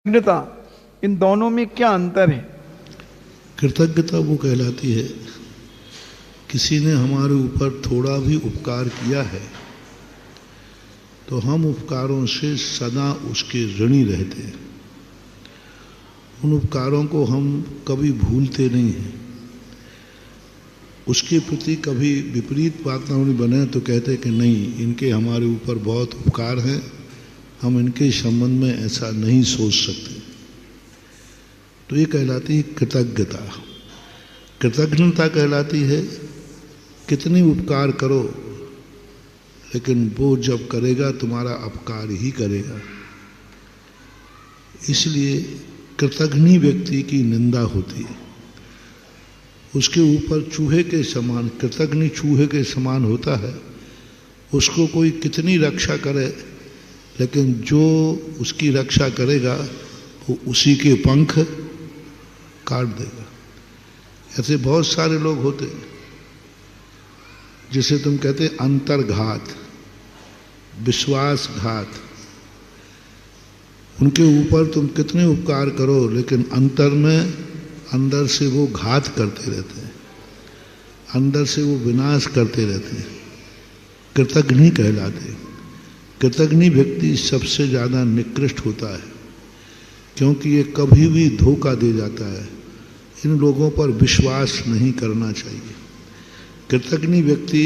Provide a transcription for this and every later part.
कृतज्ञता, इन दोनों में क्या अंतर है? कृतज्ञता वो कहलाती है किसी ने हमारे ऊपर थोड़ा भी उपकार किया है तो हम उपकारों से सदा उसके ऋणी रहते हैं। उन उपकारों को हम कभी भूलते नहीं हैं। उसके प्रति कभी विपरीत वातावरण बने तो कहते कि नहीं, इनके हमारे ऊपर बहुत उपकार हैं, हम इनके संबंध में ऐसा नहीं सोच सकते। तो ये कहलाती है कृतज्ञता। कृतज्ञता कहलाती है कितनी उपकार करो लेकिन वो जब करेगा तुम्हारा अपकार ही करेगा। इसलिए कृतज्ञ व्यक्ति की निंदा होती है। उसके ऊपर चूहे के समान, कृतज्ञ चूहे के समान होता है। उसको कोई कितनी रक्षा करे लेकिन जो उसकी रक्षा करेगा वो उसी के पंख काट देगा। ऐसे बहुत सारे लोग होते हैं जिसे तुम कहते अंतर्घात, विश्वासघात। उनके ऊपर तुम कितने उपकार करो लेकिन अंतर में अंदर से वो घात करते रहते हैं, अंदर से वो विनाश करते रहते हैं। कृतज्ञ कहलाते हैं। कृतज्ञ व्यक्ति सबसे ज़्यादा निकृष्ट होता है क्योंकि ये कभी भी धोखा दे जाता है। इन लोगों पर विश्वास नहीं करना चाहिए। कृतज्ञ व्यक्ति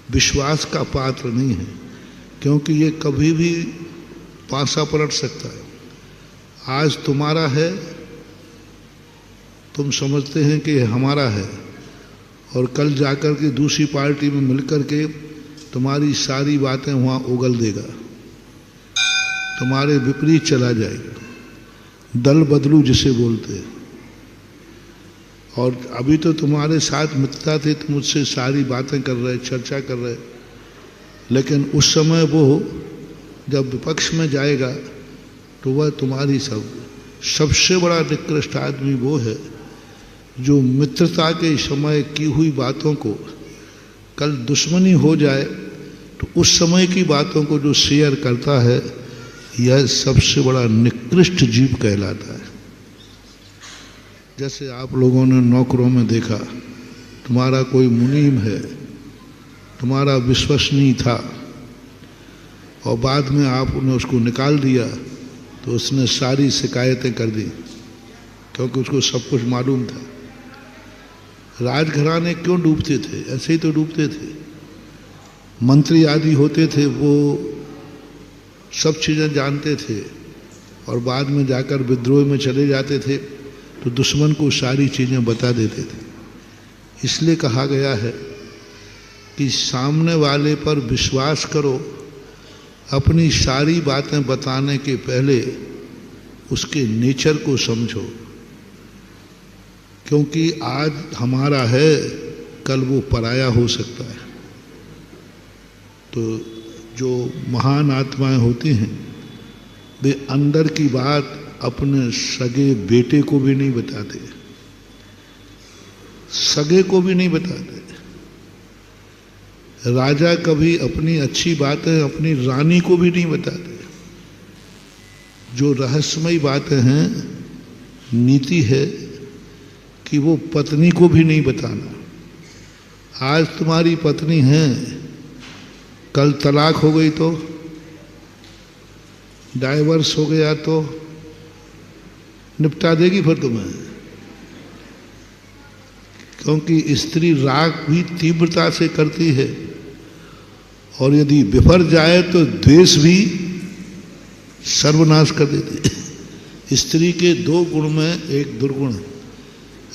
विश्वास का पात्र नहीं है क्योंकि ये कभी भी पासा पलट सकता है। आज तुम्हारा है, तुम समझते हैं कि हमारा है, और कल जाकर के दूसरी पार्टी में मिलकर के तुम्हारी सारी बातें वहाँ उगल देगा, तुम्हारे विपरीत चला जाएगा। दल बदलू जिसे बोलते हैं। और अभी तो तुम्हारे साथ मित्रता थी, तुम मुझसे सारी बातें कर रहे, चर्चा कर रहे, लेकिन उस समय वो जब विपक्ष में जाएगा तो वह तुम्हारी सबसे बड़ा निकृष्ट आदमी वो है जो मित्रता के समय की हुई बातों को कल दुश्मनी हो जाए तो उस समय की बातों को जो शेयर करता है, यह सबसे बड़ा निकृष्ट जीव कहलाता है। जैसे आप लोगों ने नौकरों में देखा, तुम्हारा कोई मुनीम है, तुम्हारा विश्वसनीय था, और बाद में आपने उसको निकाल दिया तो उसने सारी शिकायतें कर दी क्योंकि उसको सब कुछ मालूम था। राजघराने क्यों डूबते थे? ऐसे ही तो डूबते थे। मंत्री आदि होते थे, वो सब चीज़ें जानते थे और बाद में जाकर विद्रोह में चले जाते थे तो दुश्मन को सारी चीज़ें बता देते थे। इसलिए कहा गया है कि सामने वाले पर विश्वास करो, अपनी सारी बातें बताने के पहले उसके नेचर को समझो, क्योंकि आज हमारा है, कल वो पराया हो सकता है। तो जो महान आत्माएं होती हैं वे अंदर की बात अपने सगे बेटे को भी नहीं बताते, सगे को भी नहीं बताते। राजा कभी अपनी अच्छी बातें अपनी रानी को भी नहीं बताते। जो रहस्यमयी बातें हैं, नीति है कि वो पत्नी को भी नहीं बताना। आज तुम्हारी पत्नी है, कल तलाक हो गई तो, डाइवर्स हो गया तो निपटा देगी फिर तुम्हें, क्योंकि स्त्री राग भी तीव्रता से करती है और यदि विफर जाए तो द्वेष भी सर्वनाश कर देती है। स्त्री के दो गुण में एक दुर्गुण है।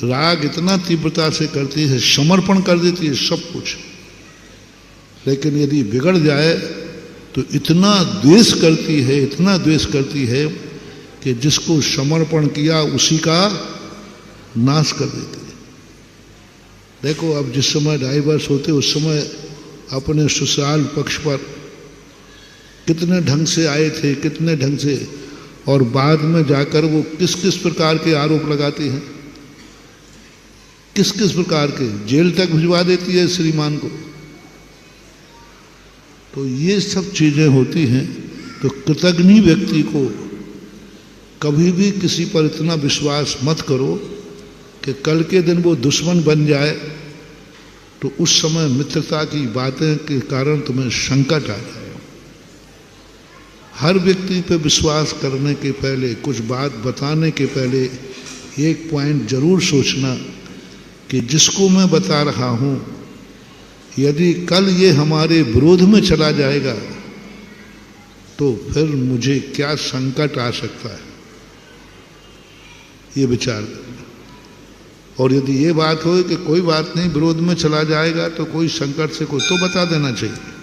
राग इतना तीव्रता से करती है, समर्पण कर देती है सब कुछ, लेकिन यदि बिगड़ जाए तो इतना द्वेष करती है, इतना द्वेष करती है कि जिसको समर्पण किया उसी का नाश कर देती है। देखो, अब जिस समय डाइवर्स होते उस समय अपने ससुराल पक्ष पर कितने ढंग से आए थे, कितने ढंग से, और बाद में जाकर वो किस किस प्रकार के आरोप लगाती हैं, किस किस प्रकार के, जेल तक भिजवा देती है श्रीमान को। तो ये सब चीजें होती हैं। तो कृतज्ञ व्यक्ति को कभी भी किसी पर इतना विश्वास मत करो कि कल के दिन वो दुश्मन बन जाए तो उस समय मित्रता की बातें के कारण तुम्हें संकट आ जाए। हर व्यक्ति पे विश्वास करने के पहले, कुछ बात बताने के पहले एक पॉइंट जरूर सोचना कि जिसको मैं बता रहा हूं यदि कल ये हमारे विरोध में चला जाएगा तो फिर मुझे क्या संकट आ सकता है, ये विचार करना। और यदि ये बात हो कि कोई बात नहीं, विरोध में चला जाएगा तो कोई संकट से कोई तो बता देना चाहिए।